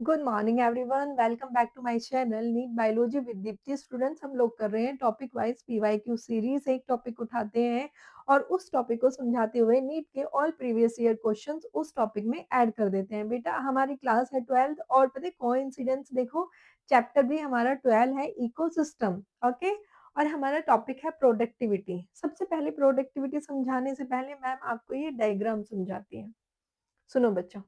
Good morning everyone, welcome back to my channel NEET biology with Deepti. Students, हम लोग कर रहे हैं टॉपिक वाइज पीवाईक्यू सीरीज। एक टॉपिक उठाते हैं और उस टॉपिक को समझाते हुए नीट के ऑल प्रीवियस ईयर क्वेश्चंस उस टॉपिक में ऐड कर देते हैं। बेटा, हमारी क्लास है 12th और पता है कोइंसिडेंस देखो, चैप्टर भी हमारा 12 है, इकोसिस्टम। ओके, और हमारा टॉपिक है प्रोडक्टिविटी। सबसे पहले प्रोडक्टिविटी समझाने से पहले मैम आपको ये डायग्राम समझाती है। सुनो बच्चों,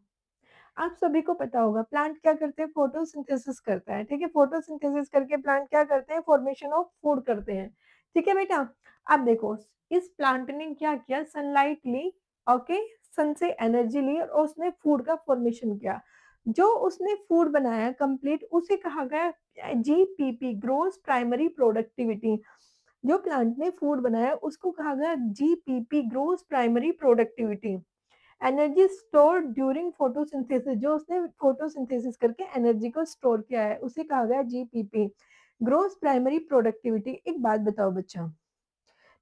आप सभी को पता होगा प्लांट क्या करते हैं, फोटोसिंथेसिस करता है। ठीक है, फोटोसिंथेसिस करके प्लांट क्या करते हैं, फॉर्मेशन ऑफ फूड करते हैं। ठीक है बेटा, अब देखो इस प्लांट ने क्या किया, सनलाइट ली, ओके, सन से एनर्जी ली और उसने फूड का फॉर्मेशन किया। जो उसने फूड बनाया कंप्लीट, उसे कहा गया जीपीपी, ग्रोस प्राइमरी प्रोडक्टिविटी। जो प्लांट ने फूड बनाया उसको कहा गया GPP, gross primary productivity. Energy store during photosynthesis, जो उसने फोटोसिंथेसिस करके एनर्जी को स्टोर किया है उसे कहा गया जीपीपी, ग्रोस प्राइमरी प्रोडक्टिविटी। एक बात बताओ बच्चा,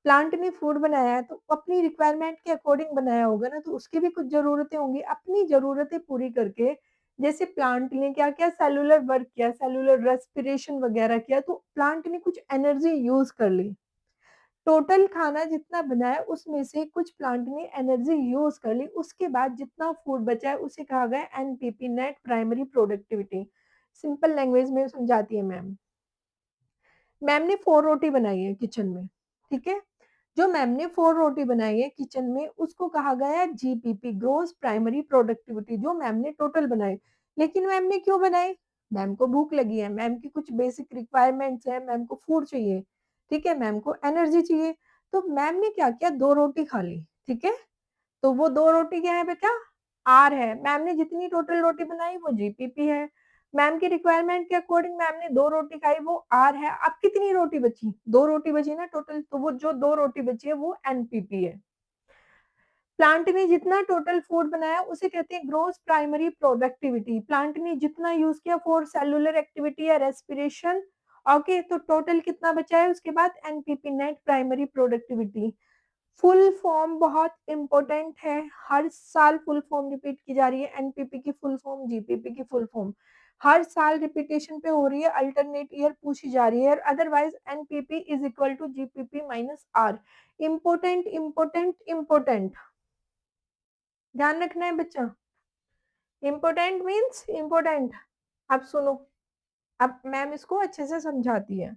प्लांट ने फूड बनाया है तो अपनी रिक्वायरमेंट के अकॉर्डिंग बनाया होगा ना, तो उसकी भी कुछ जरूरतें होंगी। अपनी जरूरतें पूरी करके, जैसे प्लांट ने क्या किया, सेलुलर वर्क किया, सेलुलर रेस्पिरेशन वगैरह किया, तो प्लांट ने कुछ एनर्जी यूज कर ली। टोटल खाना जितना बनाया उसमें से कुछ प्लांट ने एनर्जी यूज कर ली, उसके बाद जितना फूड बचा है उसे कहा गया NPP, net primary productivity. Simple language में समझाती है मैम। मैम ने 4 रोटी बनाई है किचन में, ठीक है। जो मैम ने 4 रोटी बनाई है किचन में उसको कहा गया जीपीपी, ग्रोस प्राइमरी प्रोडक्टिविटी, जो मैम ने टोटल बनाई। लेकिन मैम ने क्यों बनाई, मैम को भूख लगी है, मैम की कुछ बेसिक रिक्वायरमेंट्स है, मैम को फूड चाहिए, ठीक है, मैम को एनर्जी चाहिए। तो मैम ने क्या किया, 2 रोटी खा ली, ठीक है। तो वो 2 रोटी क्या है बेटा, आर है। मैम ने जितनी टोटल रोटी बनाई वो जीपीपी है। मैम की रिक्वायरमेंट के अकॉर्डिंग मैम ने 2 रोटी खाई, वो आर है। अब कितनी रोटी बची, 2 रोटी बची ना टोटल, तो वो जो 2 रोटी बची है वो एनपीपी है। प्लांट ने जितना टोटल फूड बनाया उसे कहते हैं ग्रोस प्राइमरी प्रोडक्टिविटी। प्लांट ने जितना यूज किया फॉर सेलुलर एक्टिविटी या रेस्पिरेशन, ओके, तो टोटल कितना बचा है उसके बाद, NPP, net primary productivity. Full form बहुत इंपॉर्टेंट है, हर साल फुल फॉर्म रिपीट की जा रही है। एनपीपी की फुल फॉर्म, जीपीपी की फुल फॉर्म हर साल रिपीटेशन पे हो रही है, अल्टरनेट ईयर पूछी जा रही है। Otherwise NPP is equal to GPP minus R. Important important important, ध्यान रखना है बच्चा। Important means important. अब सुनो, अब मैम इसको अच्छे से समझाती है।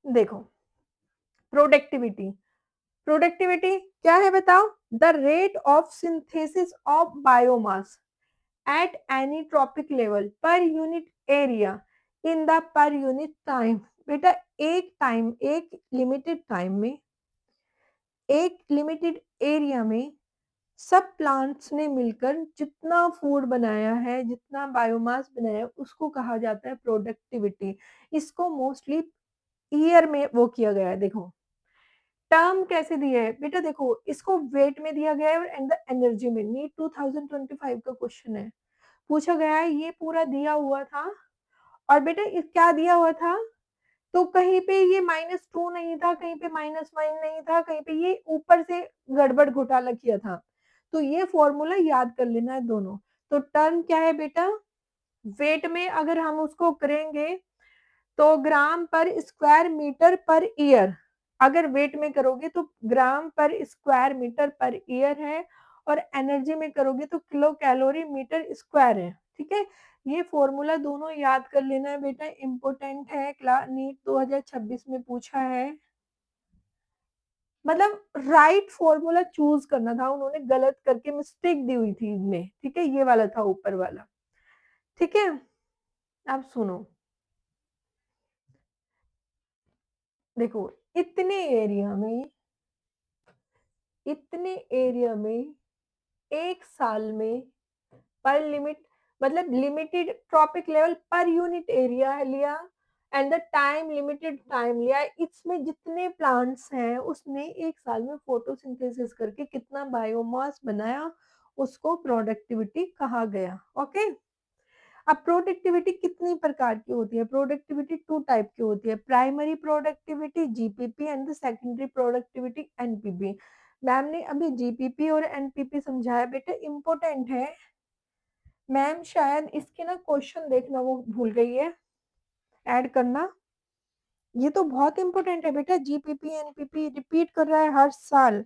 देखो, प्रोडक्टिविटी, प्रोडक्टिविटी क्या है बताओ, the rate of synthesis of biomass at any tropic level per unit area in the per unit time। बेटा, एक टाइम, एक लिमिटेड टाइम में, एक लिमिटेड एरिया में सब प्लांट्स ने मिलकर जितना फूड बनाया है, जितना बायोमास बनाया है, उसको कहा जाता है प्रोडक्टिविटी। इसको मोस्टली ईयर में वो किया गया है। देखो टर्म कैसे दिया है बेटा, देखो इसको वेट में दिया गया है एंड द एनर्जी में। नीट 2025 का क्वेश्चन है, पूछा गया है, ये पूरा दिया हुआ था। और बेटा क्या दिया हुआ था, तो कहीं पे ये -2 नहीं था, कहीं पे -1 नहीं था, कहीं पे ये ऊपर से गड़बड़ घोटाला किया था। तो ये फॉर्मूला याद कर लेना है दोनों। तो टर्म क्या है बेटा, वेट में अगर हम उसको करेंगे तो ग्राम पर स्क्वायर मीटर पर ईयर। अगर वेट में करोगे तो ग्राम पर स्क्वायर मीटर पर ईयर है, और एनर्जी में करोगे तो किलो कैलोरी मीटर स्क्वायर है। ठीक है, ये फॉर्मूला दोनों याद कर लेना है बेटा, इंपॉर्टेंट है, नीट 2026 में पूछा है। मतलब राइट फॉर्मूला चूज करना था, उन्होंने गलत करके मिस्टेक दी हुई थी इनमें। ठीक है, ये वाला था ऊपर वाला। ठीक है, अब सुनो, देखो इतने एरिया में एक साल में पर लिमिट, मतलब लिमिटेड ट्रॉपिक लेवल पर यूनिट एरिया लिया and the time, limited time लिया। इसमें जितने प्लांट्स हैं उसने एक साल में फोटोसिंथेसिस करके कितना बायोमास बनाया, उसको प्रोडक्टिविटी कहा गया। ओके, अब प्रोडक्टिविटी कितनी प्रकार की होती है, प्रोडक्टिविटी 2 टाइप की होती है, primary productivity GPP and secondary productivity NPP. Ma'am ने अभी जीपीपी और एनपीपी समझाया बेटा, इंपॉर्टेंट है। मैम शायद इसके ना क्वेश्चन देखना वो भूल गई है ऐड करना। ये तो बहुत इम्पोर्टेंट है बेटा, जीपीपी, एनपीपी रिपीट कर रहा है हर साल।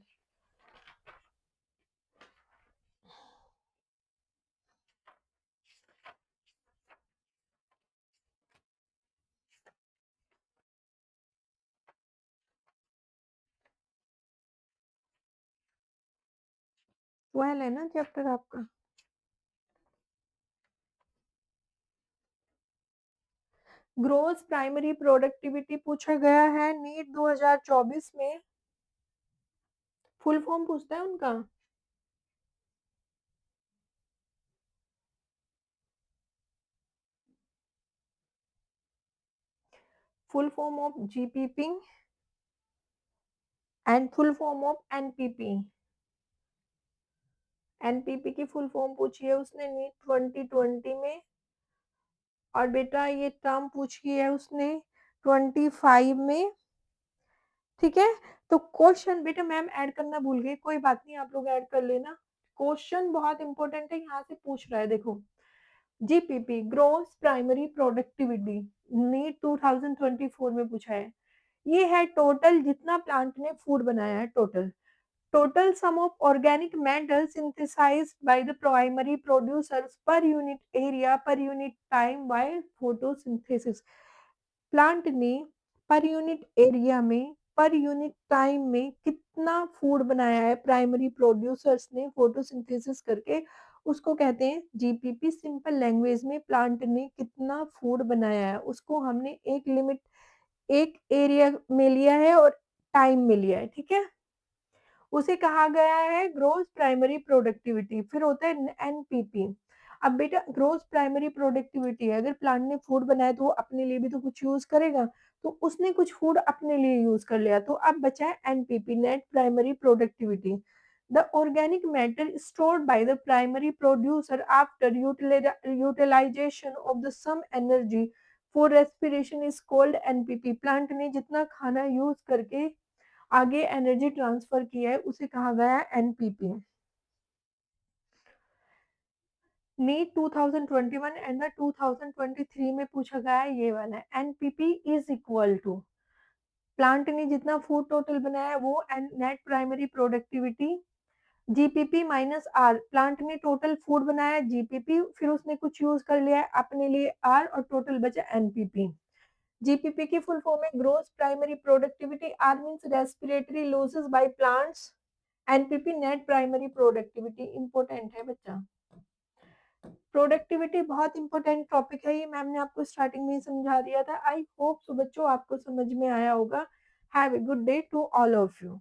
12 है ना चैप्टर आपका? ग्रोस प्राइमरी प्रोडक्टिविटी पूछा गया है नीट 2024 में। फुल फॉर्म पूछता है उनका। Full form of GPP and full form of NPP. NPP की फुल फॉर्म पूछी है उसने नीट 2020 में, और बेटा ये टर्म पूछी है उसने 25 में। ठीक है, तो क्वेश्चन बेटा मैम ऐड करना भूल गई, कोई बात नहीं, आप लोग ऐड कर लेना। क्वेश्चन बहुत इंपॉर्टेंट है, यहाँ से पूछ रहा है देखो। GPP gross primary productivity NEET 2024 में पूछा है। ये है टोटल जितना प्लांट ने फूड बनाया है, total sum of organic matter synthesized by the primary producers per unit area per unit time by photosynthesis। Plant ने पर यूनिट एरिया में पर यूनिट टाइम में कितना फूड बनाया है प्राइमरी प्रोड्यूसर्स ने फोटोसिंथेसिस करके, उसको कहते हैं जीपीपी। सिंपल लैंग्वेज में प्लांट ने कितना फूड बनाया है उसको हमने एक लिमिट, एक एरिया में लिया है और टाइम में लिया है, ठीक है। उसे कहा गया है ग्रोस प्राइमरी प्रोडक्टिविटी। फिर होता है एनपीपी। अब बेटा ग्रोस प्राइमरी प्रोडक्टिविटी है, अगर प्लांट ने फूड बनाया तो वो अपने लिए भी तो कुछ यूज करेगा, तो उसने कुछ फूड अपने लिए यूज कर लिया, तो अब बचा है NPP, net primary productivity. The organic matter stored by the primary producer after utilization of the some energy for respiration is called NPP। Plant ने जितना खाना यूज करके आगे एनर्जी ट्रांसफर किया है उसे कहा गया है एनपीपी। नीट 2021 एंड 2023 में पूछा गया है ये वाला है, NPP is equal to plant ने जितना फूड टोटल बनाया है वो net primary productivity, GPP minus R. Plant ने टोटल फूड बनाया है जीपीपी, फिर उसने कुछ यूज कर लिया है अपने लिए आर, और टोटल बचा एनपीपी। जीपीपी की फुल फॉर्म है gross primary productivity, R means respiratory losses by plants, NPP net primary productivity. Important है बच्चा, प्रोडक्टिविटी बहुत इंपॉर्टेंट टॉपिक है, ये मैम ने आपको स्टार्टिंग में ही समझा दिया था। आई होप सो बच्चों आपको समझ में आया होगा। Have a good day to all of you.